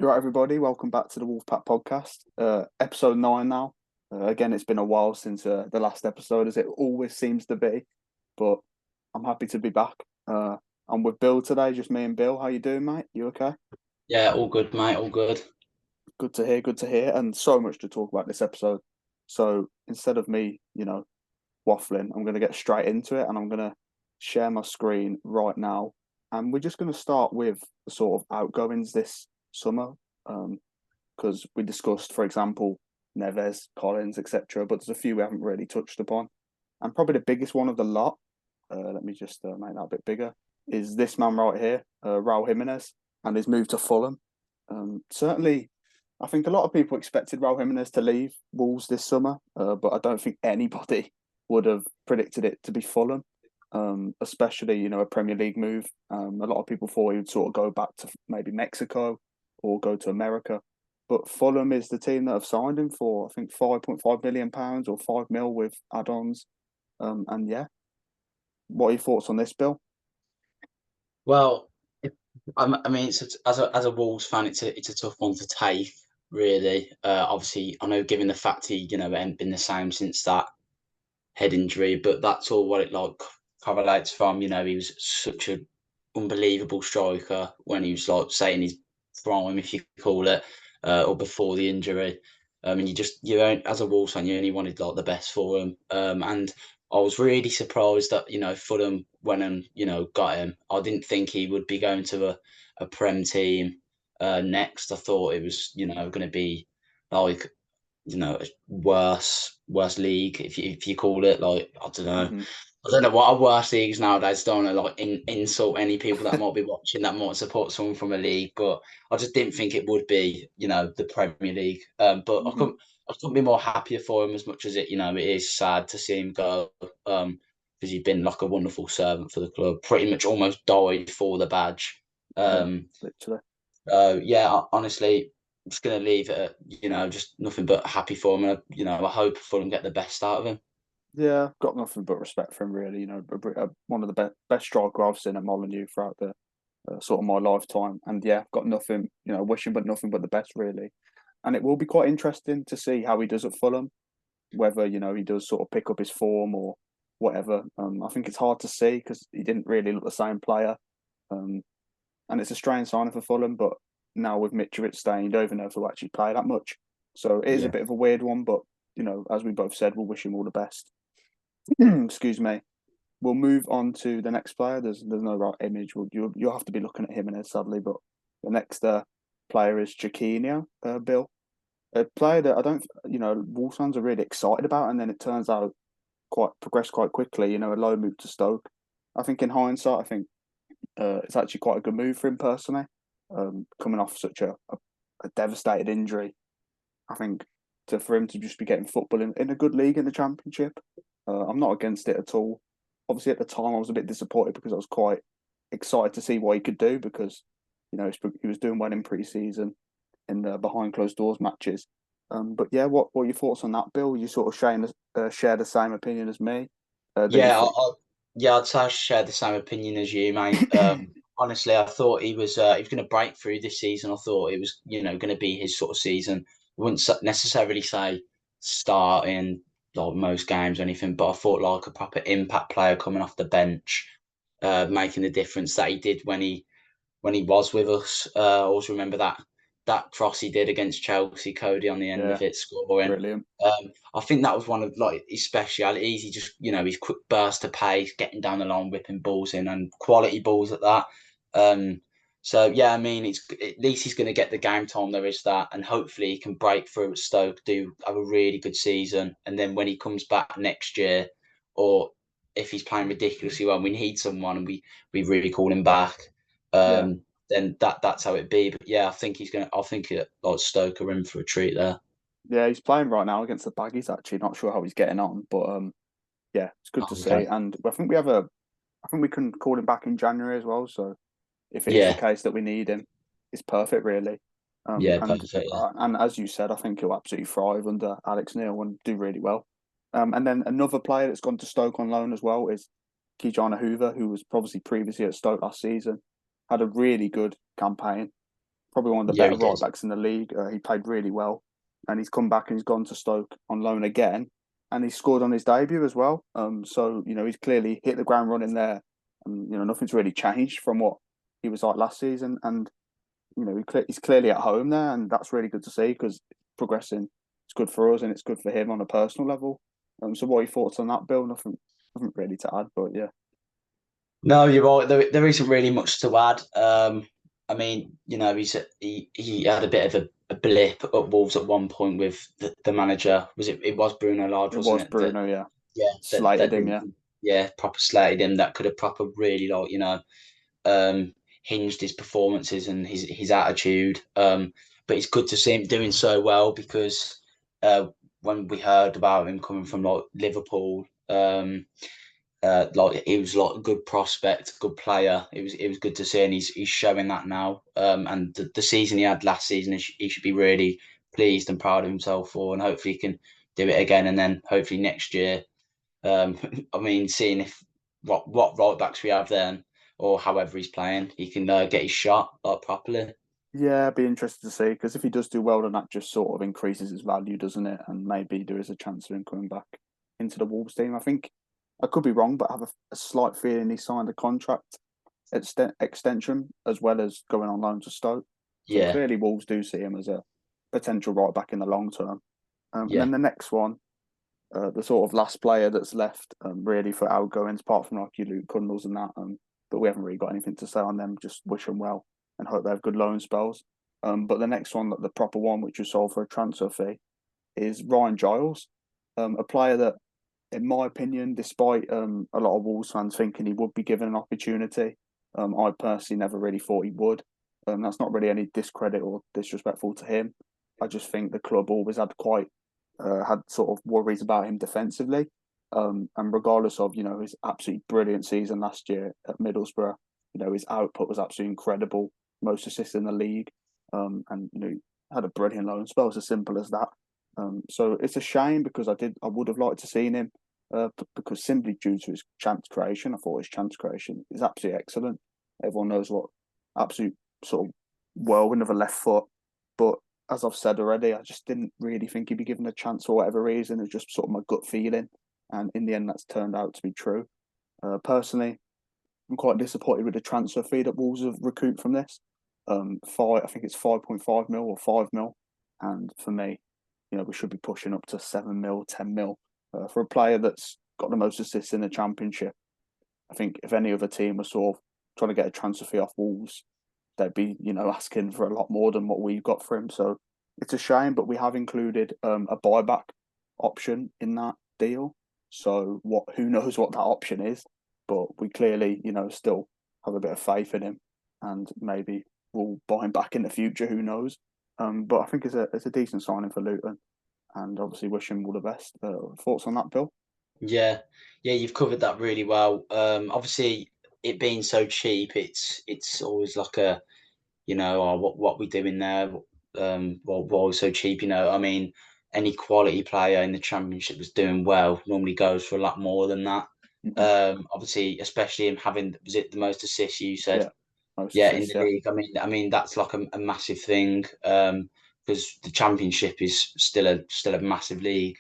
You're right, everybody. Welcome back to the Wolfpack podcast, episode 9 now. Again, it's been a while since the last episode, as it always seems to be, but I'm happy to be back. I'm with Bill today, just me and Bill. How you doing, mate? You okay? Yeah, all good, mate. All good. Good to hear. Good to hear. And so much to talk about this episode. So instead of me, waffling, I'm going to get straight into it, and I'm going to share my screen right now. And we're just going to start with the sort of outgoings this summer. Because we discussed, for example, Neves, Collins, etc. But there's a few we haven't really touched upon, and probably the biggest one of the lot. Let me just make that a bit bigger. Is this man right here, Raul Jimenez, and his move to Fulham. Certainly, I think a lot of people expected Raul Jimenez to leave Wolves this summer, but I don't think anybody would have predicted it to be Fulham. Especially, a Premier League move. A lot of people thought he would sort of go back to maybe Mexico or go to America. But Fulham is the team that have signed him for, I think, £5.5 million or 5 mil with add-ons. And yeah, what are your thoughts on this, Bill? Well, I mean, as a Wolves fan, it's a tough one to take, really. Obviously, I know given the fact he it ain't been the same since that head injury, but that's all what it correlates from. He was such an unbelievable striker when he was like saying his prime, if you call it, or before the injury. And you own as a Wolves fan, you only wanted like the best for him. And I was really surprised that Fulham went and got him. I didn't think he would be going to a Prem team next. I thought it was going to be like a worse league if you call it, like I don't know. Mm-hmm. I don't know what are worse leagues nowadays. Don't want to insult any people that might be watching that might support someone from a league, but I just didn't think it would be the Premier League. But I Mm-hmm. couldn't be more happier for him, as much as it is sad to see him go. Because he's been like a wonderful servant for the club. Pretty much almost died for the badge. Yeah, Um, literally. yeah, honestly, I'm just gonna leave it at just nothing but happy for him, and I hope Fulham get the best out of him. Yeah, I've got nothing but respect for him, really. One of the best striker I've seen at Molineux throughout the sort of my lifetime. And yeah, I've got nothing, wishing but nothing but the best, really. And it will be quite interesting to see how he does at Fulham, whether he does sort of pick up his form or whatever. I think it's hard to see because he didn't really look the same player, um, and it's a strange signing for Fulham. But now with Mitrovic staying, you don't even know if he'll actually play that much. So it is a Yeah, bit of a weird one. But as we both said, we'll wish him all the best. Excuse me. We'll move on to the next player. There's no right image. You'll have to be looking at him in it, sadly. But the next player is Chiquinho, Bill. A player that I don't, Wolves fans are really excited about, and then it turns out quite progressed quite quickly. A low move to Stoke. I think in hindsight, I think it's actually quite a good move for him personally. Coming off such a devastated injury, I think for him to just be getting football in a good league in the Championship, I'm not against it at all. Obviously, at the time, I was a bit disappointed because I was quite excited to see what he could do because he was doing well in pre-season in the behind closed doors matches. But yeah, what are your thoughts on that, Bill? You sort of share the same opinion as me that you yeah, think. yeah. I'd say I share the same opinion as you, mate. Honestly, I thought he was going to break through this season. I thought it was going to be his sort of season. I wouldn't necessarily say starting like most games or anything, but I thought like a proper impact player coming off the bench, making the difference that he did when he was with us. I always remember that cross he did against Chelsea, Cody on the end Yeah, of it scoring. brilliant. I think that was one of like his specialities. He just his quick burst of pace, getting down the line, whipping balls in, and quality balls at that. Um, so yeah, I mean, at least he's going to get the game time. There is that, and hopefully he can break through at Stoke, do have a really good season, and then when he comes back next year, or if he's playing ridiculously well, we need someone, and we really call him back. Yeah, Then that's how it be. But yeah, I think he's gonna. I think like Stoke are in for a treat there. yeah, he's playing right now against the Baggies. Actually, not sure how he's getting on, but yeah, it's good to Oh, okay. see. And I think we can call him back in January as well. So if it is the Yeah, case that we need him, it's perfect, really. yeah, And perfect. Yeah, and as you said, I think he'll absolutely thrive under Alex Neil and do really well. And then another player that's gone to Stoke on loan as well is Kijana Hoover, who was obviously previously at Stoke last season, had a really good campaign, probably one of the Yeah, better he right did. backs in the league. He played really well, and he's come back and he's gone to Stoke on loan again, and he scored on his debut as well. So he's clearly hit the ground running there, and nothing's really changed from what he was like last season, and he's clearly at home there, and that's really good to see because progressing. It's good for us and it's good for him on a personal level. So what are your thoughts on that, Bill? Nothing really to add, but yeah, No, you're right. There isn't really much to add. I mean, he had a bit of a blip at Wolves at one point with the manager. It was Bruno Lage, it wasn't was it? That Bruno. Yeah, yeah, slated that him. really, Yeah, yeah, proper slated him. That could have proper really um, hinged his performances and his attitude. But it's good to see him doing so well because when we heard about him coming from like Liverpool, like he was like a good prospect, good player. It was good to see, and he's showing that now. And the season he had last season, he should be really pleased and proud of himself for, and hopefully he can do it again. And then hopefully next year, I mean, seeing if what right backs we have then, or however he's playing, he can get his shot like properly. yeah. It'd be interesting to see because if he does do well, then that just sort of increases his value, doesn't it? And maybe there is a chance of him coming back into the Wolves team. I think I could be wrong, but I have a slight feeling he signed a contract extension as well as going on loan to Stoke. So Yeah, clearly, Wolves do see him as a potential right back in the long term. And yeah, then the next one, the sort of last player that's left really for outgoings, apart from like your Luke Cundles and that. But we haven't really got anything to say on them. Just wish them well and hope they have good loan spells. But the next one, the proper one, which was sold for a transfer fee, is Ryan Giles, a player that, in my opinion, despite a lot of Wolves fans thinking he would be given an opportunity, I personally never really thought he would. That's not really any discredit or disrespectful to him. I just think the club always had sort of worries about him defensively. And regardless of his absolutely brilliant season last year at Middlesbrough, his output was absolutely incredible, most assists in the league, and had a brilliant loan spell. It's as simple as that. So it's a shame because I would have liked to seen him because simply due to his chance creation, I thought his chance creation is absolutely excellent. Everyone knows what absolute sort of whirlwind of a left foot, but as I've said already, I just didn't really think he'd be given a chance for whatever reason. It's just sort of my gut feeling, and in the end, that's turned out to be true. Personally, I'm quite disappointed with the transfer fee that Wolves have recouped from this. I think it's 5.5 mil or 5 mil, and for me, we should be pushing up to 7 mil, 10 mil for a player that's got the most assists in the Championship. I think if any other team was sort of trying to get a transfer fee off Wolves, they'd be, asking for a lot more than what we've got for him. So it's a shame, but we have included a buyback option in that deal. So who knows what that option is, but we clearly, still have a bit of faith in him, and maybe we'll buy him back in the future. Who knows? But I think it's a decent signing for Luton, and obviously wish him all the best. Thoughts on that, Bill? yeah, yeah. You've covered that really well. Obviously, it being so cheap, it's always like a oh, what we doing there? Why we're so cheap? I mean, any quality player in the Championship was doing well normally goes for a lot more than that. Mm-hmm. Obviously, especially him having was it the most assists you said? Yeah, most Yeah, in assists. the Yeah. league. I mean that's like a massive thing because the Championship is still a massive league.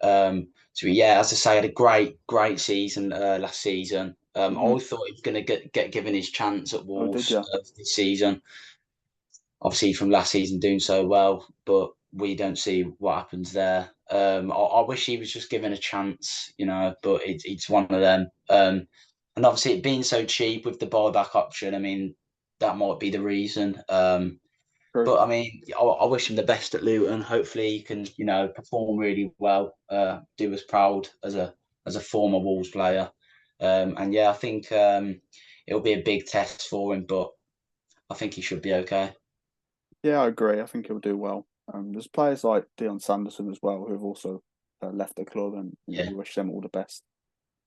So yeah, as I say, I had a great season last season. I Mm-hmm. always thought he was going to get given his chance at Oh, did Wolves you? this season. Obviously, from last season doing so well, but we don't see what happens there. I wish he was just given a chance, but it's one of them. And obviously, it being so cheap with the buyback option, I mean, that might be the reason. True. But I mean, I wish him the best at Luton. Hopefully, he can, perform really well, do us proud as a former Wolves player. And yeah, I think it'll be a big test for him, but I think he should be okay. Yeah, I agree. I think he'll do well. There's players like Dion Sanderson as well who have also left the club, and Yeah, we wish them all the best.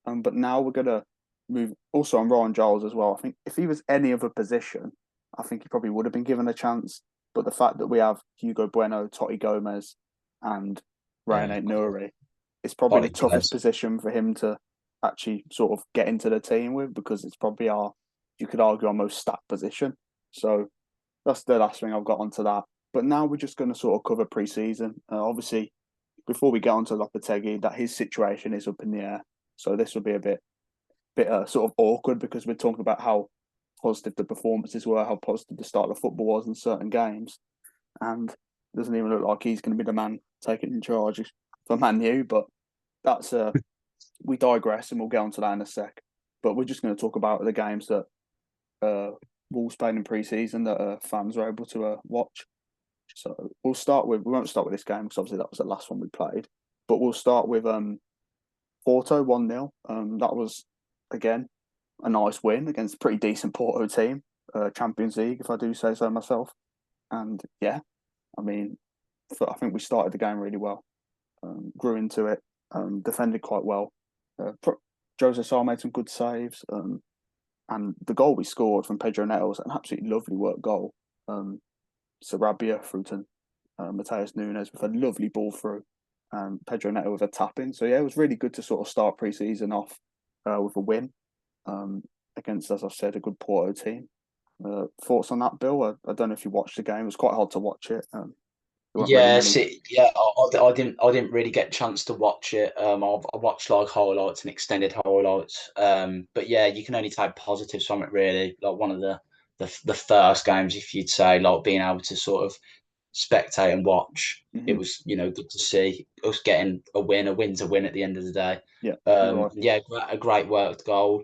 But now we're gonna move also on Ryan Giles as well. I think if he was any other position, I think he probably would have been given a chance. But the fact that we have Hugo Bueno, Totti Gomez, and Ryan yeah, Ain't Nouri, it's probably the quite toughest close. position for him to actually sort of get into the team with because it's probably you could argue, our most stacked position. So that's the last thing I've got onto that. But now we're just going to sort of cover pre-season. Obviously, before we get on to Lopetegui, that his situation is up in the air. So this will be a bit sort of awkward because we're talking about how positive the performances were, how positive the start of football was in certain games, and it doesn't even look like he's going to be the man taking in charge for Man U. But that's we digress, and we'll get onto that in a sec. But we're just going to talk about the games that Wolves played in pre-season that fans were able to watch. So we won't start with this game because obviously that was the last one we played, but we'll start with Porto 1-0. That was again a nice win against a pretty decent Porto team, Champions League if I do say so myself. And yeah, I mean, I think we started the game really well, grew into it, defended quite well. Jose Sá made some good saves, and the goal we scored from Pedro Neto was an absolutely lovely work goal. Sarabia through to Mateus Nunes with a lovely ball through, and Pedro Neto with a tap in. So yeah, it was really good to sort of start pre-season off with a win against, as I said, a good Porto team. Thoughts on that, Bill? I don't know if you watched the game. It was quite hard to watch it. There weren't really Yeah, many. see, yeah, I didn't really get a chance to watch it. I watched like highlights and extended highlights. But yeah, you can only take positives from it really. Like one of the first games, if you'd say, like being able to sort of spectate and watch. It Mm-hmm. was, good to see us getting a win. A win's a win at the end of the day. Yeah, you're right. Yeah, a great worked goal.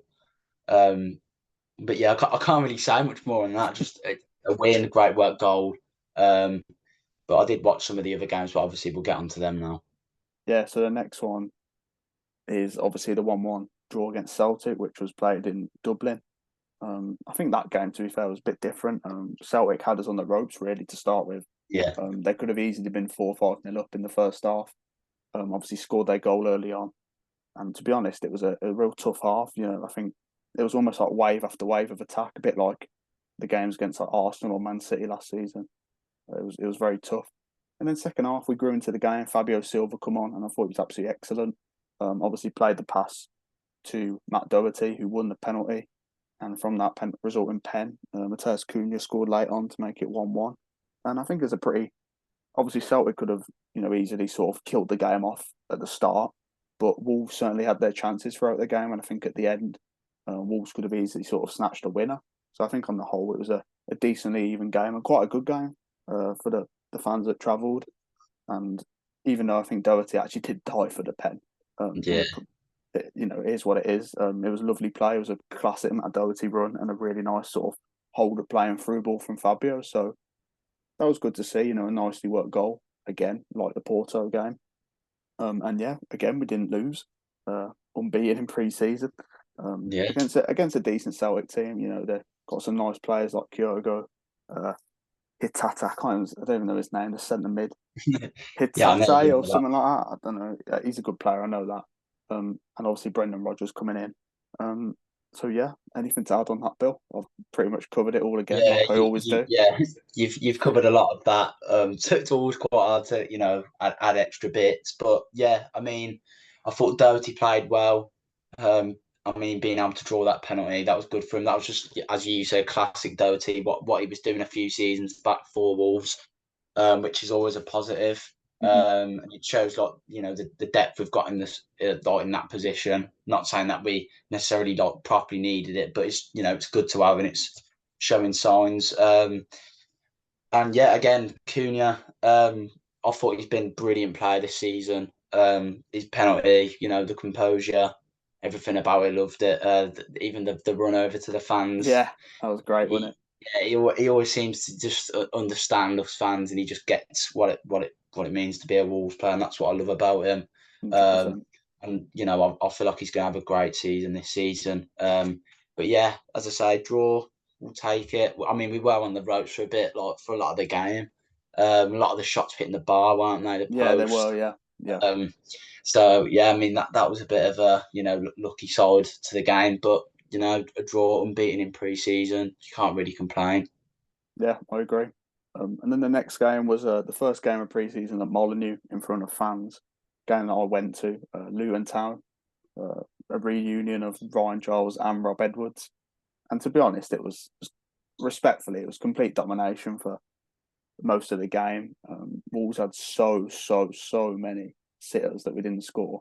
Um, but yeah, I can't really say much more on that. Just a win, great work goal. Um, but I did watch some of the other games, but obviously we'll get onto them now. Yeah, so the next one is obviously the 1-1 draw against Celtic, which was played in Dublin. I think that game, to be fair, was a bit different. Celtic had us on the ropes really to start with. Yeah, They could have easily been 4-5-0 up in the first half. Obviously scored their goal early on, and to be honest, it was a real tough half. I think it was almost like wave after wave of attack, a bit like the games against like Arsenal or Man City last season. It was very tough. And then second half, we grew into the game. Fabio Silva come on, and I thought he was absolutely excellent. Obviously played the pass to Matt Doherty, who won the penalty, and from that resulting pen, Mateus Cunha scored late on to make it 1-1. And I think it's a pretty obviously Celtic could have easily sort of killed the game off at the start, but Wolves certainly had their chances throughout the game, and I think at the end, Wolves could have easily sort of snatched a winner. So I think on the whole, it was a decently even game and quite a good game for the fans that travelled. And even though I think Doherty actually did die for the pen, yeah, it is what it is. It was a lovely play. It was a classic Matt Doherty run and a really nice sort of hold up play and through ball from Fabio. So that was good to see. A nicely worked goal again, like the Porto game. And yeah, again we didn't lose, unbeaten in pre-season yeah, against a decent Celtic team. They've got some nice players like Kyogo, uh, Hitata. I don't even know his name. The centre mid yeah. I know Hitate you or know that. something like that. I don't know. He's a good player. I know that. And obviously Brendan Rodgers coming in. Um, so yeah, anything to add on that, Bill? I've pretty much covered it all again, Yeah, like I always do. yeah, you've covered a lot of that. So it's always quite hard to add extra bits, but yeah, I mean, I thought Doherty played well. I mean, being able to draw that penalty, that was good for him. That was just, as you say, classic Doherty. What he was doing a few seasons back for Wolves, which is always a positive. Hmm. And it shows like the depth we've got in this like in that position. Not saying that we necessarily like properly needed it, but it's good to have and it's showing signs. And yeah, again, Cunha, I thought he's been brilliant player this season. His penalty, the composure, everything about it, loved it. Even the run over to the fans. Yeah, that was great, wasn't He, it? yeah, he always seems to just understand us fans, and he just gets what it means to be a Wolves player, and that's what I love about him. Um, 100%. and I feel like he's going to have a great season this season. But yeah, as I say, draw, we'll take it. I mean, we were on the ropes for a bit, like for a lot of the game. A lot of the shots hitting the bar, weren't they? The Yeah, they were. post. Yeah, yeah, Um, so yeah, I mean that was a bit of a lucky side to the game, but a draw unbeaten in pre-season, you can't really complain. yeah. I agree. And then the next game was the first game of pre-season at Molineux in front of fans. Game that I went to, Luton Town, a reunion of Ryan Giles and Rob Edwards. And to be honest, it was respectfully, it was complete domination for most of the game. Wolves had so many sitters that we didn't score.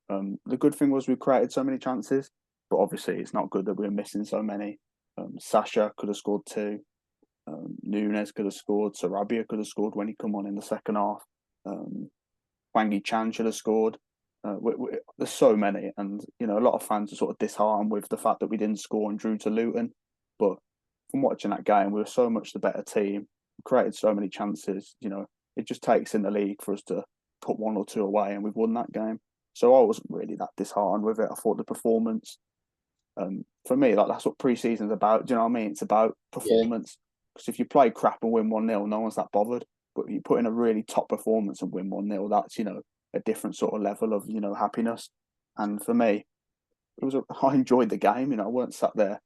The good thing was we created so many chances, but obviously it's not good that we were missing so many. Sasha could have scored two. Nunes could have scored. Sarabia could have scored when he come on in the second half. Wang Chan should have scored. There's so many, and a lot of fans are sort of disheartened with the fact that we didn't score and drew to Luton. But from watching that game, we were so much the better team. We created so many chances. It just takes in the league for us to put one or two away, and we've won that game. So I wasn't really that disheartened with it. I thought the performance, for me, like that's what pre-season's about. Do you know what I mean? It's about Yeah, performance. Because if you play crap and win 1-0, no one's that bothered. But if you put in a really top performance and win 1-0, that's a different sort of level of happiness. And for me, I enjoyed the game. I weren't sat there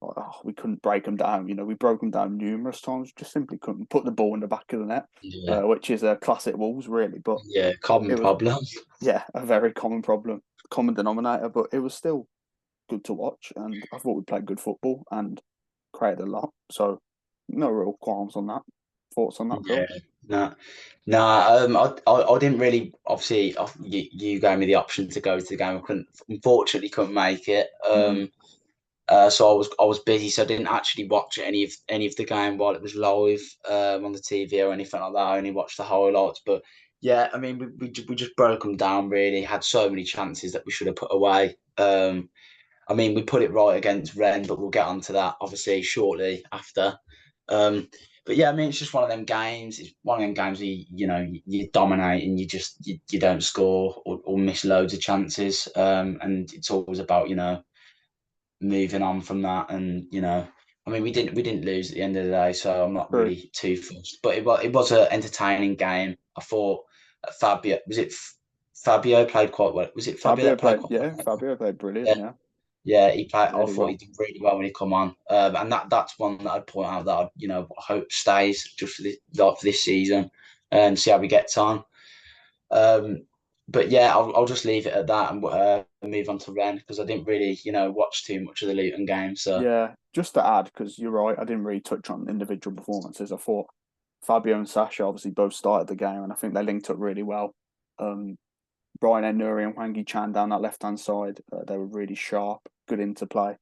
like, oh, we couldn't break them down. We broke them down numerous times. Just simply couldn't put the ball in the back of the net, yeah, which is a classic Wolves, really. But yeah. Common it was, problem. yeah, a very common problem, common denominator. But it was still good to watch, and I thought we played good football and created a lot. So no real qualms on that. Thoughts on that, Yeah, Phil? no, no. I didn't really. Obviously, you gave me the option to go to the game. I unfortunately, couldn't make it. Mm, So I was busy, so I didn't actually watch any of the game while it was live on the TV or anything like that. I only watched the highlights. But yeah, I mean, we just broke them down. Really, had so many chances that we should have put away. I mean, we put it right against Rennes, but we'll get onto that obviously shortly after. Um, but yeah, I mean, it's just one of them games. It's one of them games where you dominate and you don't score or miss loads of chances. And it's always about moving on from that. And I mean, we didn't lose at the end of the day, so I'm not true. really too fussed. But it was an entertaining game. I thought Fabio was it. Fabio played quite well. Was it Fabio Fabio that played played, quite yeah. well? Fabio played brilliant. Yeah, Yeah, yeah, he played. I really thought he well. did really well when he come on, and that's one that I'd point out that I hope stays just for this season, and see how we get on. Um, but yeah, I'll just leave it at that and move on to Ren because I didn't really watch too much of the Luton game. So Yeah, just to add, because you're right, I didn't really touch on individual performances. I thought Fabio and Sasha obviously both started the game, and I think they linked up really well. Um, Brian Nuri and Wangi Chan down that left hand side, they were really sharp, good interplay.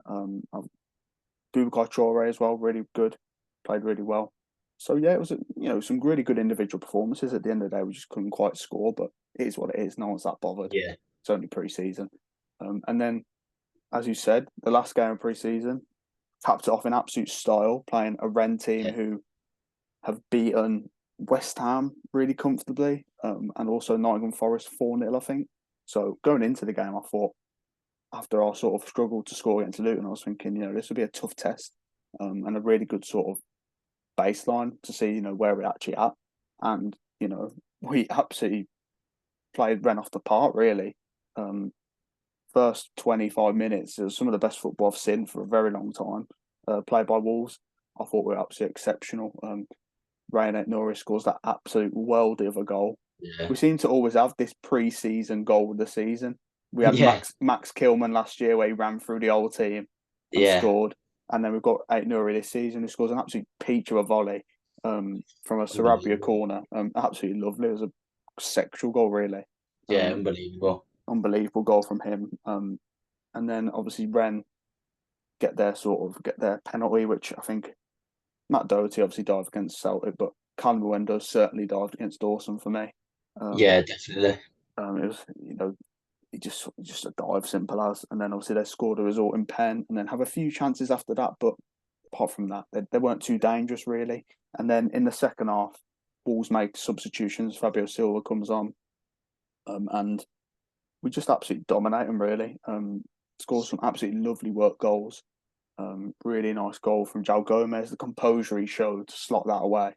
Boubacar Traore as well, really good, played really well. So yeah, it was some really good individual performances. At the end of the day, we just couldn't quite score, but it is what it is. No one's that bothered. yeah, It's only pre-season, and then as you said, the last game of pre-season capped it off in absolute style, playing a Rennes team yeah, who have beaten West Ham really comfortably, and also Nottingham Forest 4-0, I think. So going into the game, I thought after our sort of struggle to score against Luton, I was thinking, this would be a tough test, and a really good sort of baseline to see, where we're actually at. And, we absolutely played Rennes off the park, really. Um, First 25 minutes, it was some of the best football I've seen for a very long time, played by Wolves. I thought we were absolutely exceptional. Ryan Norris scores that absolute worldie of a goal. yeah, We seem to always have this pre-season goal of the season. We had yeah, Max Kilman last year where he ran through the whole team and yeah. scored, and then we've got Ait Nouri this season who scores an absolute peach of a volley from a Sarabia Unbelievable. corner. Absolutely lovely. It was a sexual goal, really. Yeah, Um, unbelievable. Unbelievable goal from him. And then obviously Ren get their penalty, which I think Matt Doherty obviously dived against Celtic, but Callum Wendo certainly dived against Dawson for me. Um, Yeah, definitely. it was, he just a dive, simple as. And then obviously they scored a result in pen, and then have a few chances after that. But apart from that, they weren't too dangerous really. And then in the second half, Wolves make substitutions. Fabio Silva comes on, and we just absolutely dominate them really. Score some absolutely lovely work goals. Really nice goal from João Gomez. The composure he showed to slot that away,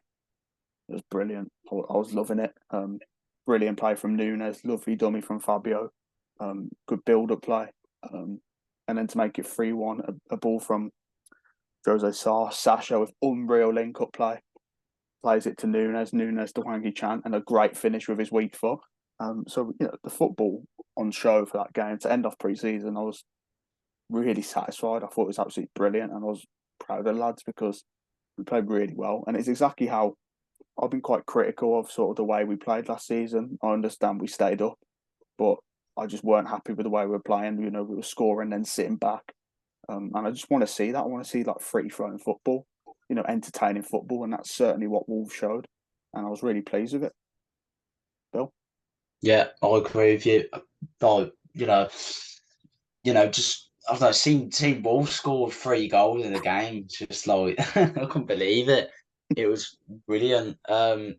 it was brilliant. I was loving it. Brilliant play from Nunes. Lovely dummy from Fabio. Good build-up play. And then to make it 3-1, a ball from Jose Sarr. Sasha with unreal link-up play. Plays it to Nunes. Nunes to Wangi Chan. And a great finish with his weak foot. So, the football on show for that game to end off pre-season, I was really satisfied. I thought it was absolutely brilliant. And I was proud of the lads because we played really well, and it's exactly how I've been quite critical of sort of the way we played last season. I understand we stayed up, but I just weren't happy with the way we were playing. You know, we were scoring and then sitting back, and I just want to see that. I want to see like free flowing football, you know, entertaining football, and that's certainly what Wolves showed, and I was really pleased with it. Bill, Yeah, I agree with you. Like, just I don't know, seeing Wolves score 3 goals in a game, just like I couldn't believe it. It was brilliant. I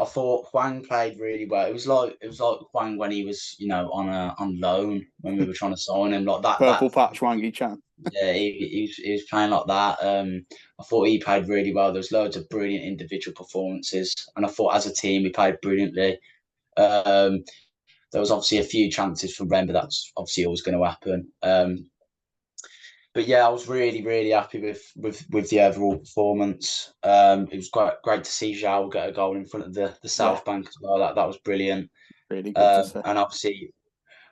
thought Huang played really well. It was like Huang when he was, on loan when we were trying to sign him. Like that purple patch, Wangy Chan. yeah, he was playing like that. I thought he played really well. There was loads of brilliant individual performances, and I thought as a team we played brilliantly. Um, there was obviously a few chances from Ren, but that's obviously always going to happen. But yeah, I was really, really happy with the overall performance. It was great to see Zhao get a goal in front of the Yeah, South Bank as well. That was brilliant. really good to see. And obviously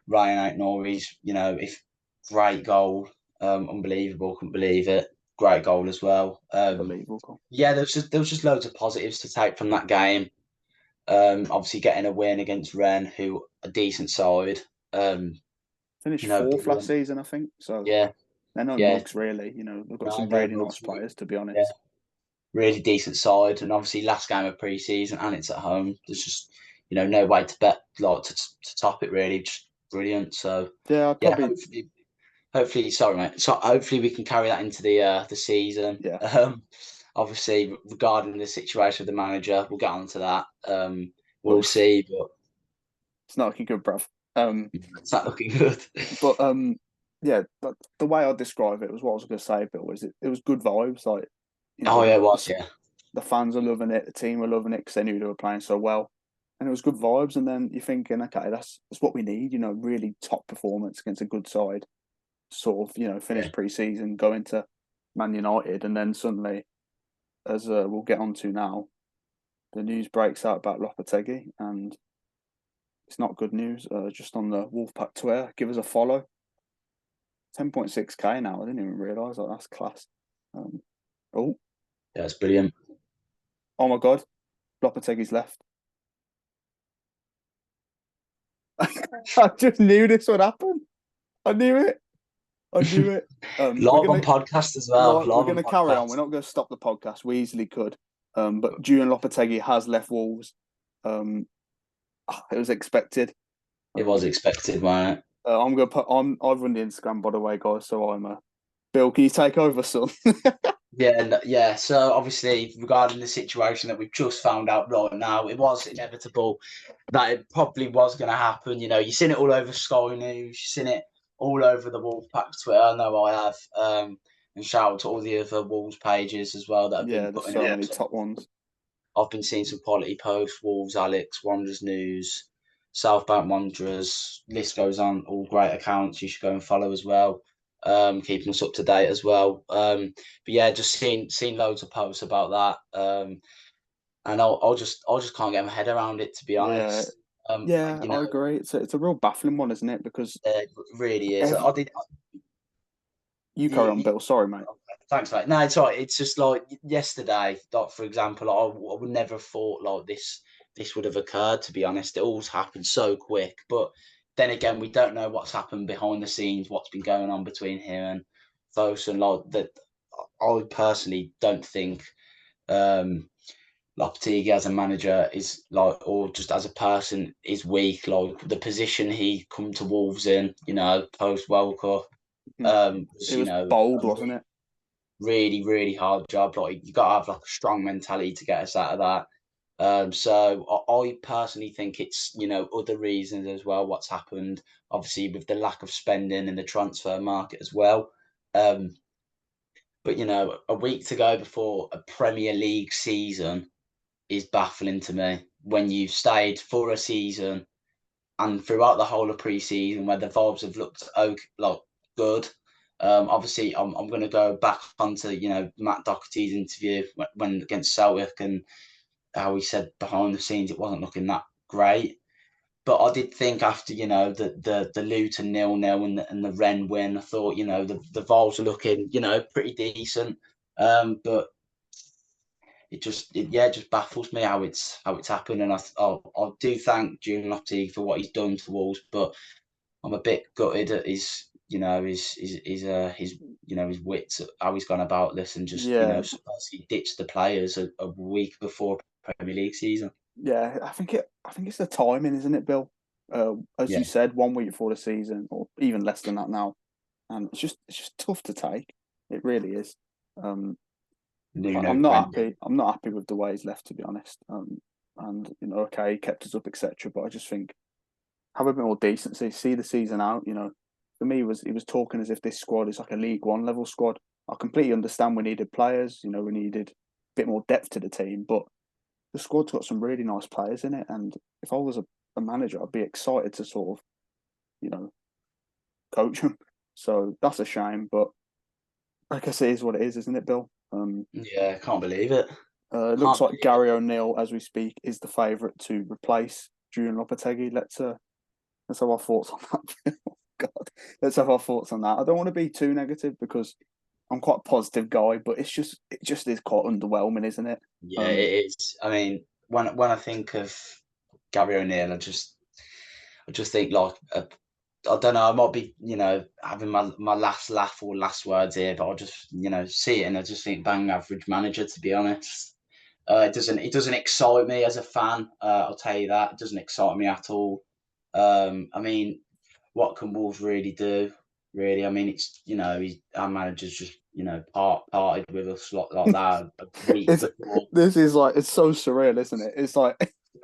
Ryan Aitnouri's, if great goal, unbelievable, couldn't believe it. Great goal as well. Unbelievable. Yeah, there was just loads of positives to take from that game. Obviously getting a win against Ren, who a decent side. Um, Finished fourth last Brilliant. season, I think. So Yeah, they're no yeah. mugs, really. You know, they've got No, some no really mugs. nice players, to be Yeah, honest. really decent side, and obviously last game of pre-season, and it's at home. There's just no way to bet like to top it really. Just brilliant. So Yeah, I'd yeah, probably. hopefully, sorry mate. So hopefully we can carry that into the season. Yeah, Obviously regarding the situation of the manager, we'll get on to that. but We'll see, but it's not looking good, bruv. Um, it's not looking good. but yeah, the way I describe it was what I was going to say, Bill. Was it was good vibes, like you know Oh yeah, it was, yeah. the fans are loving it, the team are loving it because they knew they were playing so well, and it was good vibes. And then you're thinking, okay, that's what we need. You know, really top performance against a good side. Sort of, you know, Yeah. finish pre-season, go into Man United, and then suddenly, as we'll get on to now, the news breaks out about Lopetegui, and it's not good news. Just on the Wolfpack Twitter, give us a follow. 10.6k now. I didn't even realise that. That's class. Um, oh, Yeah, it's brilliant. oh my God, Lopetegui's left. I just knew this would happen. I knew it. I knew it. We're Live on gonna podcast as well. like we're Live on gonna carry on. podcast. We're not going to stop the podcast. We easily could. But Julian Lopetegui has left Wolves. Um, it was expected. It was Um, expected, wasn't it? I'm gonna put on. I've run the Instagram by the way, guys. So I'm Bill. Can you take over, son? Yeah. So obviously, regarding the situation that we've just found out right now, it was inevitable that it probably was going to happen. You've seen it all over Sky News, you've seen it all over the Wolfpack Twitter. I know I have. And shout out to all the other Wolves pages as well that have been Yeah, there's putting so it many up. top ones. I've been seeing some quality posts. Wolves, Alex, Wanderers News, Southbank Wanderers. List goes on. All great accounts. You should go and follow as well. Keeping us up to date as well. But yeah, just seeing loads of posts about that. And I'll just can't get my head around it, to be Yeah, honest. Um, yeah, you know, I agree. It's a real baffling one, isn't it? Because it really is. every, I did. you carry on, Bill. Sorry, mate. Thanks, mate. No, it's all right. It's just like yesterday, like for example, I would never have thought like this would have occurred. To be honest, it all's happened so quick. But then again, we don't know what's happened behind the scenes, what's been going on between him and Fosun. Like that, I personally don't think Lopetegui as a manager is like, or just as a person, is weak. Like the position he come to Wolves in, post World Cup, Mhm. was It was bold, a wasn't it? really, really hard job. Like you got to have like a strong mentality to get us out of that. So I personally think it's other reasons as well. What's happened, obviously, with the lack of spending in the transfer market as well. Um, but a week to go before a Premier League season is baffling to me. When you've stayed for a season and throughout the whole of pre-season, where the vibes have looked like good. Obviously, I'm going to go back onto Matt Doherty's interview when against Celtic, and how he said behind the scenes it wasn't looking that great. but I did think after, the Luton 0-0 and the Ren win, I thought, the Vols are looking, pretty decent. But it just baffles me how it's happened. And I do thank Julian Lopetegui for what he's done to Wolves, but I'm a bit gutted at his wits, how he's gone about this, and just Yeah, supposedly ditched the players a week before Premier League season. yeah. I think it's the timing, isn't it, Bill? As Yeah, you said, 1 week before the season, or even less than that now, and it's just tough to take. It really is. Um, Nuno I'm not Premier. happy. I'm not happy with the way he's left, to be honest. And okay, he kept us up, etc. But I just think have a bit more decency. See the season out. For me, he was talking as if this squad is like a League One level squad. I completely understand we needed players. We needed a bit more depth to the team, but the squad's got some really nice players in it. And if I was a manager, I'd be excited to sort of you know coach them. So that's a shame, but I guess it is what it is, isn't it, Bill? Yeah, can't believe it. Looks Can't like believe it. Gary O'Neill, as we speak, is the favourite to replace Julian Lopetegui. Let's have our thoughts on that. Oh, God, let's have our thoughts on that. I don't want to be too negative because I'm quite a positive guy, but it just is quite underwhelming, isn't it? Yeah, Um, it is. I mean, when I think of Gary O'Neill, I just think like I don't know. I might be having my last laugh or last words here, but I just see it and I just think bang average manager, to be honest. It doesn't excite me as a fan. I'll tell you that it doesn't excite me at all. I mean, what can Wolves really do? Really, I mean, our manager's just parted with us like that a week it's before. this is like it's so surreal, isn't it? It's like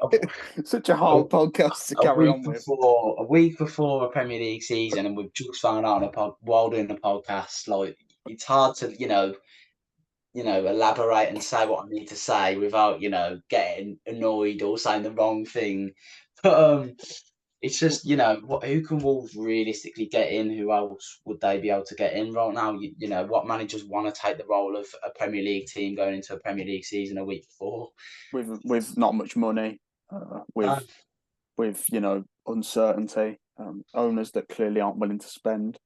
A, such a a, hard podcast to a carry week on with. before a week before a Premier League season, and we've just found out on while doing the podcast. Like, it's hard to elaborate and say what I need to say without getting annoyed or saying the wrong thing. But it's just who can Wolves realistically get in? Who else would they be able to get in right now? What managers want to take the role of a Premier League team going into a Premier League season a week before? With not much money, No, with uncertainty, owners that clearly aren't willing to spend.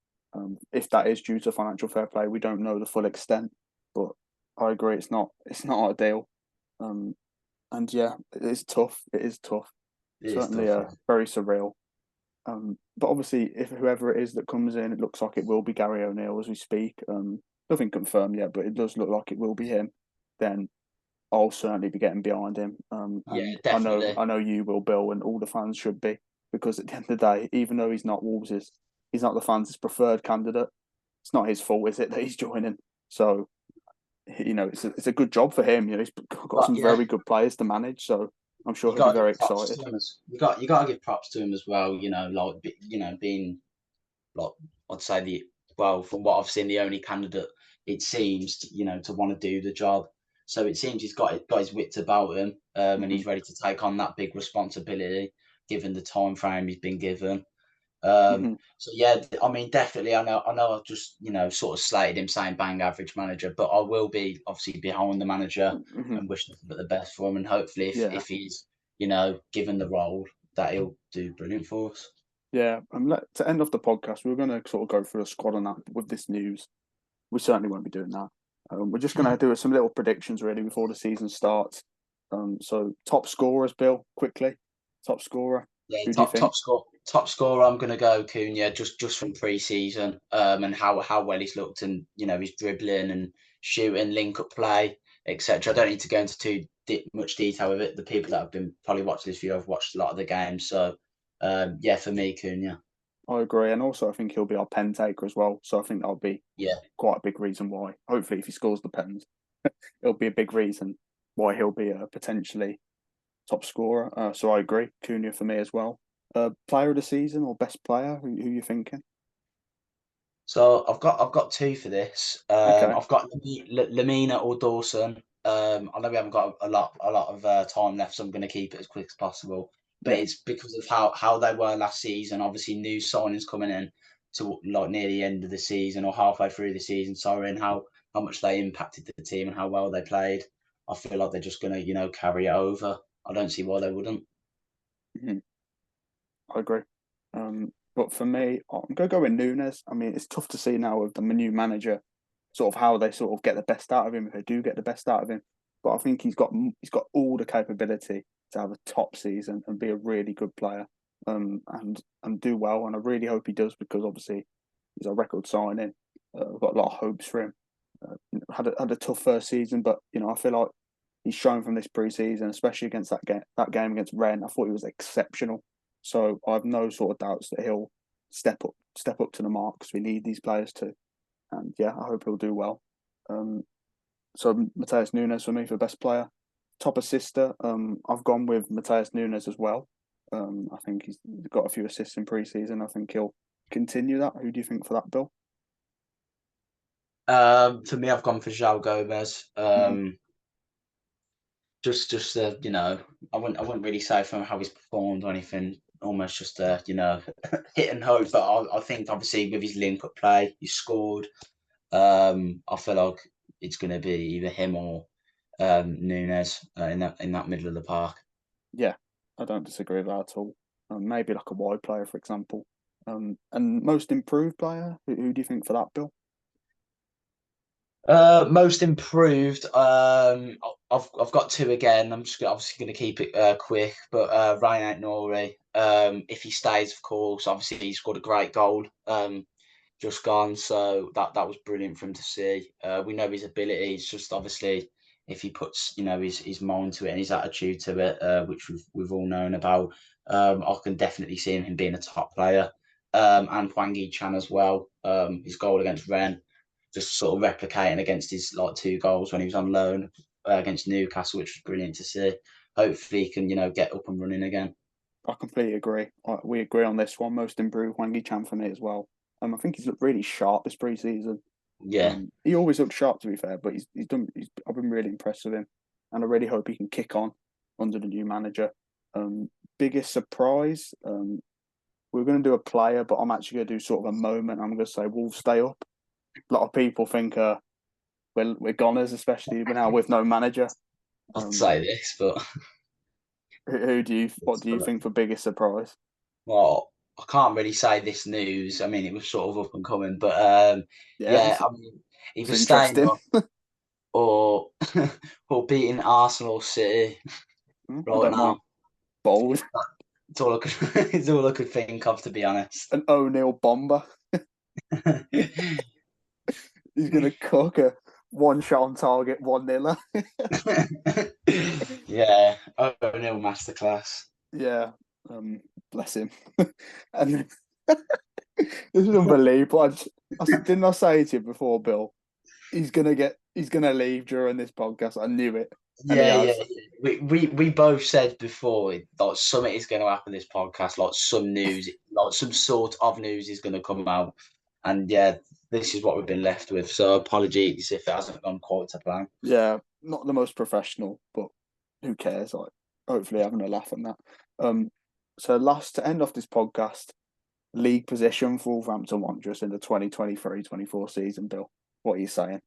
If that is due to financial fair play, we don't know the full extent. But I agree, it's not ideal. Um, and yeah, it is tough. It is tough. it is Certainly, tough. very surreal. But obviously, if whoever it is that comes in, it looks like it will be Gary O'Neill as we speak. Nothing confirmed yet, but it does look like it will be him. Then I'll certainly be getting behind him. Yeah, And definitely. I know you will, Bill, and all the fans should be, because at the end of the day, even though he's not the fans' preferred candidate. It's not his fault, is it, that he's joining? So it's a good job for him. He's got But some yeah, very good players to manage, so I'm sure you he'll be got to very give props excited. to him as you got to give props to him as well. Being like, I'd say from what I've seen, the only candidate it seems to want to do the job. So it seems he's got his wits about him, and Hmm. he's ready to take on that big responsibility given the time frame he's been given. Hmm. So yeah, I mean, definitely. I know. I've just sort of slated him saying bang average manager, but I will be obviously behind the manager Hmm. and wish nothing but the best for him. And hopefully, Yeah, if he's given the role, that he'll do brilliant for us. yeah. To end off the podcast, we're going to sort of go through a squad on that with this news. We certainly won't be doing that. We're just going to do some little predictions really before the season starts. So top scorers, Bill, quickly. Top scorer. Yeah, Who do you top think? top score top scorer. I'm gonna go Cunha just from pre-season, and how well he's looked, and his dribbling and shooting, link up play, etc. I don't need to go into too much detail with it. The people that have been probably watching this video have watched a lot of the games, so yeah, for me, Cunha. I agree, and also I think he'll be our pen taker as well. So I think that'll be Yeah, quite a big reason why. Hopefully, if he scores the pens, it'll be a big reason why he'll be a potentially top scorer. So I agree, Cunha for me as well. Player of the season or best player? Who you thinking? so I've got two for this. Okay, I've got Lamina or Dawson. I know we haven't got a lot of time left, so I'm going to keep it as quick as possible. But yeah. it's because of how they were last season. Obviously, new signings coming in to like near the end of the season or halfway through the season. Sorry, and how much they impacted the team and how well they played. I feel like they're just going to carry it over. I don't see why they wouldn't. Mhm. I agree. But for me, I'm going to go with Nunes. I mean, it's tough to see now with the new manager, sort of how they sort of get the best out of him if they do get the best out of him. But I think he's got all the capability to have a top season and be a really good player, and do well. And I really hope he does because obviously he's a record signing. I've got a lot of hopes for him. Had a tough first season, but I feel like he's shown from this preseason, especially against that game against Rennes. I thought he was exceptional. So I have no sort of doubts that he'll step up to the mark because we need these players to. And yeah, I hope he'll do well. Um, so Mateus Nunes for me for best player, top assister. I've gone with Mateus Nunes as well. I think he's got a few assists in pre-season. I think he'll continue that. Who do you think for that, Bill? For me, I've gone for João Gomez. Mm-hmm. Just I wouldn't really say from how he's performed or anything. Almost just hit and hope. But I think obviously with his link up play, he scored. I feel like it's going to be either him or Nunes in that middle of the park. Yeah, I don't disagree with that at all. Maybe like a wide player, for example. And most improved player, who do you think for that, Bill? Most improved. I've got two again. I'm just obviously going to keep it quick, but Ryan Nori. If he stays, of course. Obviously, he scored a great goal. Just gone, so that was brilliant for him to see. We know his ability. It's just obviously if he puts his mind to it and his attitude to it, which we've all known about. I can definitely see him being a top player. And Hwang Chan as well. His goal against Rennes just sort of replicating against his like two goals when he was on loan against Newcastle, which was brilliant to see. Hopefully, he can get up and running again. I completely agree. We agree on this one. Most improved Hwang Chan for me as well. I think he's looked really sharp this pre-season. Yeah, He always looked sharp to be fair, but he's done. I've been really impressed with him, and I really hope he can kick on under the new manager. Biggest surprise. We're going to do a player, but I'm actually going to do sort of a moment. I'm going to say Wolves stay up. A lot of people think we're goners, especially now with no manager. I'd Um, say this, but what do you think for biggest surprise? well, I can't really say this news. I mean, it was sort of up and coming, but Yeah, yeah, I mean, it's either staying interesting. up or or beating Arsenal City I right don't now. mind. Bold. It's all I could, it's all I could think of, to be honest. An O'Neill bomber. He's going to cook a one shot on target, 1-0. Yeah, O'Neill masterclass. Yeah, bless him. And this is unbelievable. Didn't I say to you before, Bill? He's gonna leave during this podcast. I knew it, and he Yeah, yeah, has. yeah. We both said before like something is going to happen this podcast, like some news, like some sort of news is going to come out, and yeah, this is what we've been left with. So apologies if it hasn't gone quite to plan. Yeah, not the most professional, but who cares? Like, hopefully having a laugh at that. So last to end off this podcast, league position for Wolverhampton Wanderers in the 2023-24 season, Bill. What are you saying?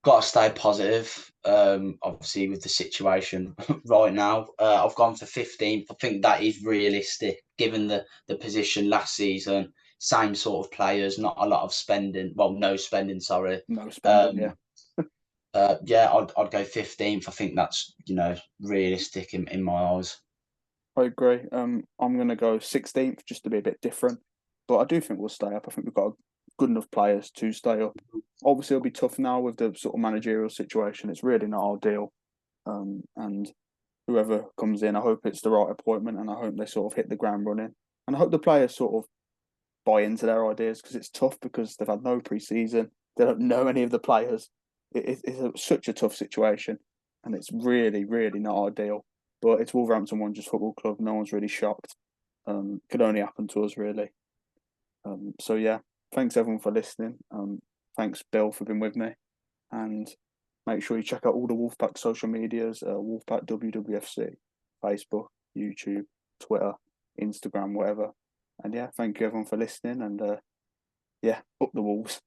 Got to stay positive. Obviously with the situation right now, I've gone for 15th. I think that is realistic given the position last season. Same sort of players, not a lot of spending. Well, no spending. Sorry. No spending, yeah. Um, yeah, I'd go 15th. I think that's realistic in my eyes. I agree. I'm going to go 16th just to be a bit different, but I do think we'll stay up. I think we've got good enough players to stay up. Obviously, it'll be tough now with the sort of managerial situation. It's really not ideal. And whoever comes in, I hope it's the right appointment, and I hope they sort of hit the ground running. And I hope the players sort of buy into their ideas because it's tough because they've had no pre-season. They don't know any of the players. Such a tough situation, and it's really, really not ideal. But it's Wolverhampton Wanderers Football Club. No one's really shocked. Could only happen to us, really. So yeah, thanks everyone for listening. Thanks Bill for being with me, and make sure you check out all the Wolfpack social medias: Wolfpack WWFC, Facebook, YouTube, Twitter, Instagram, whatever. And yeah, thank you everyone for listening, and yeah, up the Wolves.